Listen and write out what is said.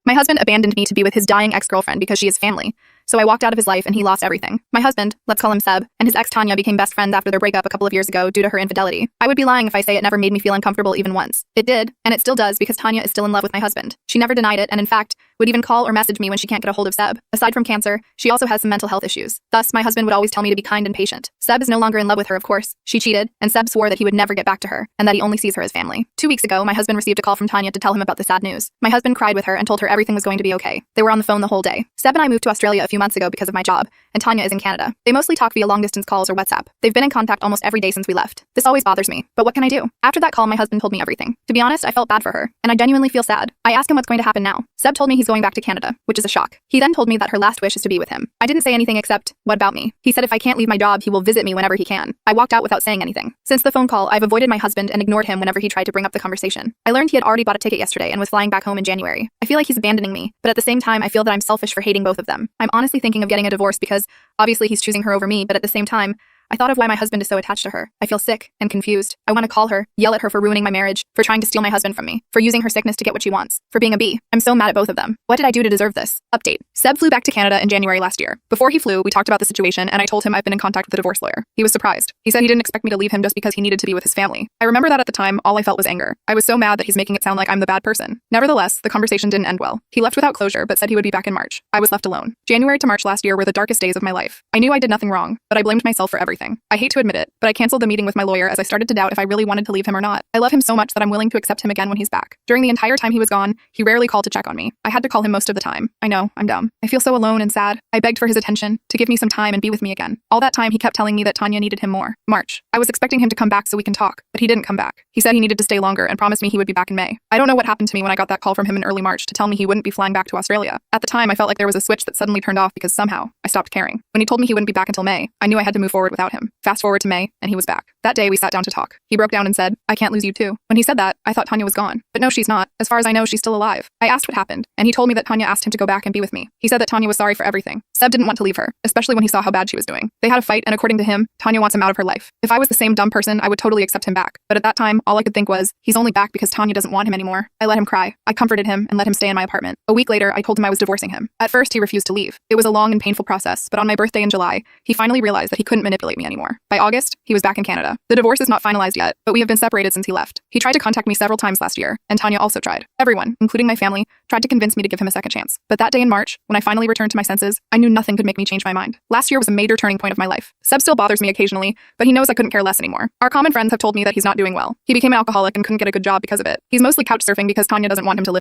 My husband abandoned me to be with his dying ex-girlfriend because she is family. So I walked out of his life and he lost everything. My husband, let's call him Seb, and his ex Tanya became best friends after their breakup a couple of years ago due to her infidelity. I would be lying if I say it never made me feel uncomfortable even once. It did, and it still does because Tanya is still in love with my husband. She never denied it and in fact, would even call or message me when she can't get a hold of Seb. Aside from cancer, she also has some mental health issues. Thus, my husband would always tell me to be kind and patient. Seb is no longer in love with her, of course. She cheated, and Seb swore that he would never get back to her, and that he only sees her as family. 2 weeks ago, my husband received a call from Tanya to tell him about the sad news. My husband cried with her and told her everything was going to be okay. They were on the phone the whole day. Seb and I moved to Australia a few months ago because of my job, and Tanya is in Canada. They mostly talk via long-distance calls or WhatsApp. They've been in contact almost every day since we left. This always bothers me, but what can I do? After that call, my husband told me everything. To be honest, I felt bad for her, and I genuinely feel sad. I asked him what's going to happen now. Seb told me he's going back to Canada, which is a shock. He then told me that her last wish is to be with him. I didn't say anything except, what about me? He said if I can't leave my job, he will visit me whenever he can. I walked out without saying anything. Since the phone call, I've avoided my husband and ignored him whenever he tried to bring up the conversation. I learned he had already bought a ticket yesterday and was flying back home in January. I feel like he's abandoning me, but at the same time, I feel that I'm selfish for hating both of them. I'm honestly thinking of getting a divorce because obviously he's choosing her over me, but at the same time, I thought of why my husband is so attached to her. I feel sick and confused. I want to call her, yell at her for ruining my marriage, for trying to steal my husband from me, for using her sickness to get what she wants, for being a bee. I'm so mad at both of them. What did I do to deserve this? Update. Seb flew back to Canada in January last year. Before he flew, we talked about the situation and I told him I've been in contact with the divorce lawyer. He was surprised. He said he didn't expect me to leave him just because he needed to be with his family. I remember that at the time, all I felt was anger. I was so mad that he's making it sound like I'm the bad person. Nevertheless, the conversation didn't end well. He left without closure, but said he would be back in March. I was left alone. January to March last year were the darkest days of my life. I knew I did nothing wrong, but I blamed myself for everything. I hate to admit it, but I canceled the meeting with my lawyer as I started to doubt if I really wanted to leave him or not. I love him so much that I'm willing to accept him again when he's back. During the entire time he was gone, he rarely called to check on me. I had to call him most of the time. I know, I'm dumb. I feel so alone and sad. I begged for his attention, to give me some time and be with me again. All that time he kept telling me that Tanya needed him more. March. I was expecting him to come back so we can talk, but he didn't come back. He said he needed to stay longer and promised me he would be back in May. I don't know what happened to me when I got that call from him in early March to tell me he wouldn't be flying back to Australia. At the time, I felt like there was a switch that suddenly turned off because somehow I stopped caring. When he told me he wouldn't be back until May, I knew I had to move forward without him. Fast forward to May, and he was back. That day, we sat down to talk. He broke down and said, I can't lose you too. When he said that, I thought Tanya was gone. But no, she's not. As far as I know, she's still alive. I asked what happened, and he told me that Tanya asked him to go back and be with me. He said that Tanya was sorry for everything. Seb didn't want to leave her, especially when he saw how bad she was doing. They had a fight, and according to him, Tanya wants him out of her life. If I was the same dumb person, I would totally accept him back. But at that time, all I could think was, he's only back because Tanya doesn't want him anymore. I let him cry. I comforted him and let him stay in my apartment. A week later, I told him I was divorcing him. At first, he refused to leave. It was a long and painful process, but on my birthday in July, he finally realized that he couldn't manipulate me anymore. By August, he was back in Canada. The divorce is not finalized yet, but we have been separated since he left. He tried to contact me several times last year, and Tanya also tried. Everyone, including my family, tried to convince me to give him a second chance. But that day in March, when I finally returned to my senses, I knew nothing could make me change my mind. Last year was a major turning point of my life. Seb still bothers me occasionally, but he knows I couldn't care less anymore. Our common friends have told me that he's not doing well. He became an alcoholic and couldn't get a good job because of it. He's mostly couch surfing because Tanya doesn't want him to live